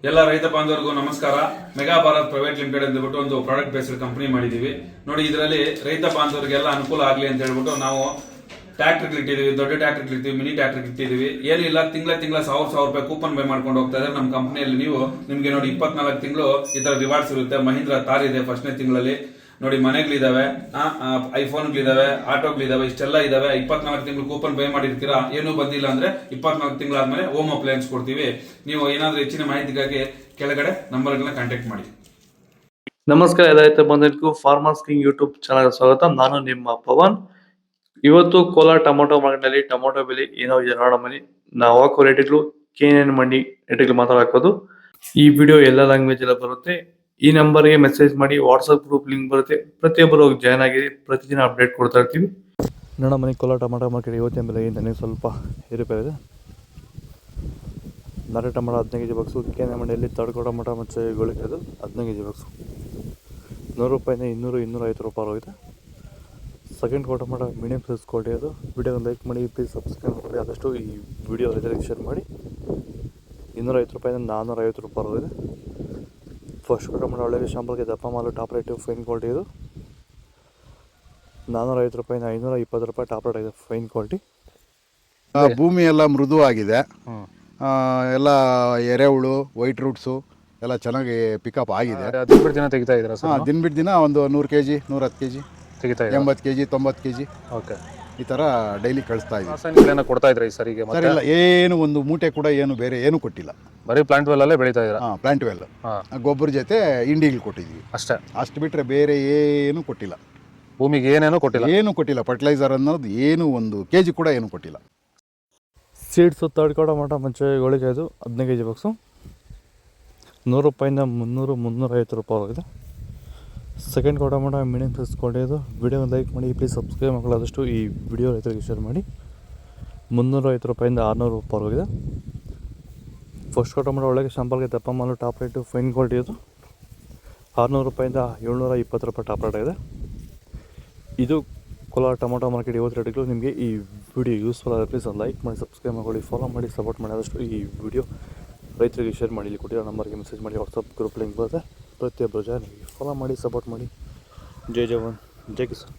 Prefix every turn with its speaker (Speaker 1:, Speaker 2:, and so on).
Speaker 1: ಎಲ್ಲ ರೈತ ಬಾಂಧವರಿಗೂ ನಮಸ್ಕಾರ. ಮೆಗಾ ಭಾರತ್ ಪ್ರೈವೇಟ್ ಲಿಮಿಟೆಡ್ ಅಂದ್ಬಿಟ್ಟು ಒಂದು ಪ್ರಾಡಕ್ಟ್ ಬೇಸ್ಡ್ ಕಂಪನಿ ಮಾಡಿದೀವಿ ನೋಡಿ. ಇದರಲ್ಲಿ ರೈತ ಬಾಂಧವರಿಗೆಲ್ಲ ಅನುಕೂಲ ಆಗಲಿ ಅಂತ ಹೇಳ್ಬಿಟ್ಟು ನಾವು ಟ್ರ್ಯಾಕ್ಟರ್ ಇಟ್ಟಿದೀವಿ, ದೊಡ್ಡ ಟ್ರ್ಯಾಕ್ಟರ್ ಇಟ್ಟಿದೀವಿ, ಮಿನಿ ಟ್ರ್ಯಾಕ್ಟರ್ ಇಟ್ಟಿದೀವಿ. ಏನಿಲ್ಲ, ತಿಂಗಳ 1000 ರೂಪಾಯಿ ಕೂಪನ್ ಬೈ ಮಾಡ್ಕೊಂಡು ಹೋಗ್ತಾ ಇದ್ದಾರೆ ನಮ್ಮ ಕಂಪನಿಯಲ್ಲಿ. ನಿಮ್ಗೆ ನೋಡಿ 24 ತಿಂಗಳು ಈ ತರ ರಿವಾರ್ಡ್ಸ್ ಇರುತ್ತೆ. ಮಹೀಂದ್ರ ತಾರ್ ಇದೆ ಫಸ್ಟ್ನೇ ತಿಂಗಳಲ್ಲಿ ನೋಡಿ. ಮನೆಗಳಿದಾವೆ, ಐಫೋನ್ಗಳಿದಾವೆ, ಆಟೋಗಳಿದಾವೆ, ಇಷ್ಟೆಲ್ಲ ಇದಾವೆ. 24 ತಿಂಗಳು ಕೂಪನ್ ಬೈ ಮಾಡಿರ್ತೀರಾ, ಏನೂ ಬಂದಿಲ್ಲ ಅಂದ್ರೆ 24 ತಿಂಗಳಾದ್ಮೇಲೆ ಹೋಮ್ ಅಪ್ಲಯನ್ಸ್ ಕೊಡ್ತೀವಿ. ನೀವು ಏನಾದ್ರೂ ಹೆಚ್ಚಿನ ಮಾಹಿತಿಗಾಗಿ ಕೆಳಗಡೆ ನಂಬರ್ಗಳನ್ನ ಕಾಂಟ್ಯಾಕ್ಟ್ ಮಾಡಿ.
Speaker 2: ನಮಸ್ಕಾರ, ರೈತ ಬಂಧುಗಳಿಗೂ ಫಾರ್ಮರ್ಸ್ ಕಿಂಗ್ ಯೂಟ್ಯೂಬ್ ಚಾನಲ್ ಸ್ವಾಗತ. ನಾನು ನಿಮ್ಮ ಪವನ್. ಇವತ್ತು ಕೋಲಾರ ಟೊಮೊಟೊ ಮಾರ್ಕೆಟ್ ನಲ್ಲಿ ಟೊಮೊಟೊ ಬೆಲೆ ಏನೋ ಇದೆ ನೋಡೋಣ ಬನ್ನಿ. ನಾವು ಹಾಕೋ ರೇಟ್ಗಳು KNN ಮಂಡಿ ರೇಟ್ಗಳು ಮಾತ್ರ ಹಾಕೋದು. ಈ ವಿಡಿಯೋ ಎಲ್ಲ ಲ್ಯಾಂಗ್ವೇಜ್ ಎಲ್ಲ ಬರುತ್ತೆ. ಈ ನಂಬರ್ಗೆ ಮೆಸೇಜ್ ಮಾಡಿ, ವಾಟ್ಸ್ಆಪ್ ಗ್ರೂಪ್ ಲಿಂಕ್ ಬರುತ್ತೆ, ಪ್ರತಿಯೊಬ್ಬರು ಜಾಯ್ನ್ ಆಗಿರಿ. ಪ್ರತಿದಿನ ಅಪ್ಡೇಟ್ ಕೊಡ್ತಾ ಇರ್ತೀವಿ. ನೋಡೋಣ ಬನ್ನಿ, ಕೋಲಾರ ಟೊಮೊಟೊ ಮಾರ್ಕೆಟ್ ಇವತ್ತಿನ ಬೆಲೆ ನನಗೆ ಸ್ವಲ್ಪ ಏರುಪೇರು ಇದೆ. ನಾಟಿ ಟೊಮೊಟೊ 15 kg ಬಾಕ್ಸು. KNN ಮಂಡಿಯಲ್ಲಿ ತಡ್ಕೋ ಟೊಮೊಟೊ ಮತ್ತು ಗೋಳಿಕೆದು 15 kg ಬಾಕ್ಸು 100 ರೂಪಾಯಿಂದ 200-250 ರೂಪಾಯಿ ಹೋಗಿದೆ. Second quarter tomato medium size quality ಅದು. ವಿಡಿಯೋ ಲೈಕ್ ಮಾಡಿ, ಪ್ಲೀಸ್ ಸಬ್ಸ್ಕ್ರೈಬ್ ಮಾಡಿ. ಆದಷ್ಟು ಈ ವಿಡಿಯೋ ರೈತರಿಗೆ ಶೇರ್ ಮಾಡಿ. 250 ರೂಪಾಯಿಂದ 450 ರೂಪಾಯಿ ಹೋಗಿದೆ. ಫಸ್ಟ್ ಕ್ವಾರ್ಟರ್ ಟೊಮೊಟೊ ಒಳ್ಳೆಯ ಶಾಂಪಲ್ಗೆ ದಪ್ಪ ಮಾಲು, ಟಾಪ್ ರೇಟ್, ಫೈನ್ ಕ್ವಾಲಿಟಿ ಇದು. 450 ರೂಪಾಯಿಂದ 520 ರೂಪಾಯಿ ಟಾಪ್ ರೇಟ್ ಇದೆ, ಫೈನ್ ಕ್ವಾಲಿಟಿ.
Speaker 3: ಭೂಮಿ ಎಲ್ಲ ಮೃದು ಆಗಿದೆ, ಎಲ್ಲ ಎರೆಹುಳು, ವೈಟ್ ರೂಟ್ಸು ಎಲ್ಲ ಚೆನ್ನಾಗಿ ಪಿಕಪ್ ಆಗಿದೆ.
Speaker 4: ದಿನ ತೆಗಿತಾ ಇದ್ದೀರಾ ಸರ್?
Speaker 3: ದಿನ ಬಿಟ್ಟು ದಿನ ಒಂದು 100 kg, 110 kg,
Speaker 4: ತೆಗಿತಾ
Speaker 3: 80 kg, 90 kg
Speaker 4: ಓಕೆ.
Speaker 3: ಈ ಥರ ಡೈಲಿ ಕಳಿಸ್ತಾ ಇದ್ದೀವಿ.
Speaker 4: ರಾಸಾಯನಿಕಗಳನ್ನ ಕೊಡ್ತಾ ಇದ್ರಾ ಈ ಸರಿಗೆ?
Speaker 3: ಸರ್ ಇಲ್ಲ, ಏನು ಒಂದು ಮೂಟೆ ಕೂಡ ಏನು ಬೇರೆ ಏನು ಕೊಟ್ಟಿಲ್ಲ.
Speaker 4: ಬರೀ ಪ್ಲಾಂಟ್ ವೆಲ್ ಅಲ್ಲೇ ಬೆಳೀತಾ ಇದ್ದೀರಾ?
Speaker 3: ಪ್ಲಾಂಟ್ ವೆಲ್, ಗೊಬ್ಬರ ಜೊತೆ ಇಂಡಿಗಳು ಕೊಟ್ಟಿದ್ದೀವಿ
Speaker 4: ಅಷ್ಟೇ.
Speaker 3: ಅಷ್ಟು ಬಿಟ್ಟರೆ ಬೇರೆ ಏನು ಕೊಟ್ಟಿಲ್ಲ.
Speaker 4: ಭೂಮಿಗೆ ಏನೇನೋ ಕೊಟ್ಟಿಲ್ಲ,
Speaker 3: ಏನು ಕೊಟ್ಟಿಲ್ಲ. ಫರ್ಟಿಲೈಸರ್ ಅನ್ನೋದು ಏನು 1 kg ಕೂಡ ಏನು ಕೊಟ್ಟಿಲ್ಲ.
Speaker 2: ಸೀಡ್ಸು ತಡ್ಕೋ ಟೊಮೊಟೊ ಮುಂಚೆ ಗೋಳಿಗೆ ಇದು 15 kg ಬಾಕ್ಸು 100 ರೂಪಾಯಿಂದ 300-350 ರೂಪಾಯಿ ಹೋಗಿದೆ. Second quarter tomato medium size quality ಇದು. ವಿಡಿಯೋ ಲೈಕ್ ಮಾಡಿ, ಪ್ಲೀಸ್ ಸಬ್ಸ್ಕ್ರೈಬ್ ಮಾಡಿ. ಆದಷ್ಟು ಈ ವಿಡಿಯೋ ರೈತರಿಗೆ ಶೇರ್ ಮಾಡಿ. 350 ರೂಪಾಯಿಂದ 600 ರೂಪಾಯಿ ಹೋಗಿದೆ. ಫಸ್ಟ್ ಕ್ವಾರ್ಟರ್ ಟೊಮೊಟೊ ಒಳಗೆ ಶಾಂಪಲ್ಗೆ ದಪ್ಪ ಮಾಲು, ಟಾಪ್ ರೇಟು, ಫೈನ್ ಕ್ವಾಲಿಟಿ ಇದು. 600 ರೂಪಾಯಿಂದ 720 ರೂಪಾಯಿ ಟಾಪ್ ರೇಟ್ ಇದೆ. ಇದು ಕೋಲಾರ ಟೊಮೊಟೊ ಮಾರ್ಕೆಟ್ ಇವತ್ತು ರೇಟ್ಗಳು. ನಿಮಗೆ ಈ ವಿಡಿಯೋ ಯೂಸ್ಫುಲ್ ಆದರೆ ಪ್ಲೀಸ್ ಲೈಕ್ ಮಾಡಿ, ಸಬ್ಸ್ಕ್ರೈಬ್ ಮಾಡಿ, ಫಾಲೋ ಮಾಡಿ, ಸಪೋರ್ಟ್ ಮಾಡಿ. ಆದಷ್ಟು ಈ ವಿಡಿಯೋ ರೈತರಿಗೆ ಶೇರ್ ಮಾಡಿ. ಇಲ್ಲಿ ಕೊಟ್ಟಿರೋ ನಂಬರ್ಗೆ ಮೆಸೇಜ್ ಮಾಡಿ, ವಾಟ್ಸಪ್ ಗ್ರೂಪ್ ಲಿಂಕ್ ಬರುತ್ತೆ, ಪ್ರತಿಯೊಬ್ಬರು ಜಾಯ್ನ್ ಆಗಿ ಫಾಲೋ ಮಾಡಿ, ಸಪೋರ್ಟ್ ಮಾಡಿ. ಜೈ ಜವಾನ್, ಜೈ ಕಿಸಾನ್.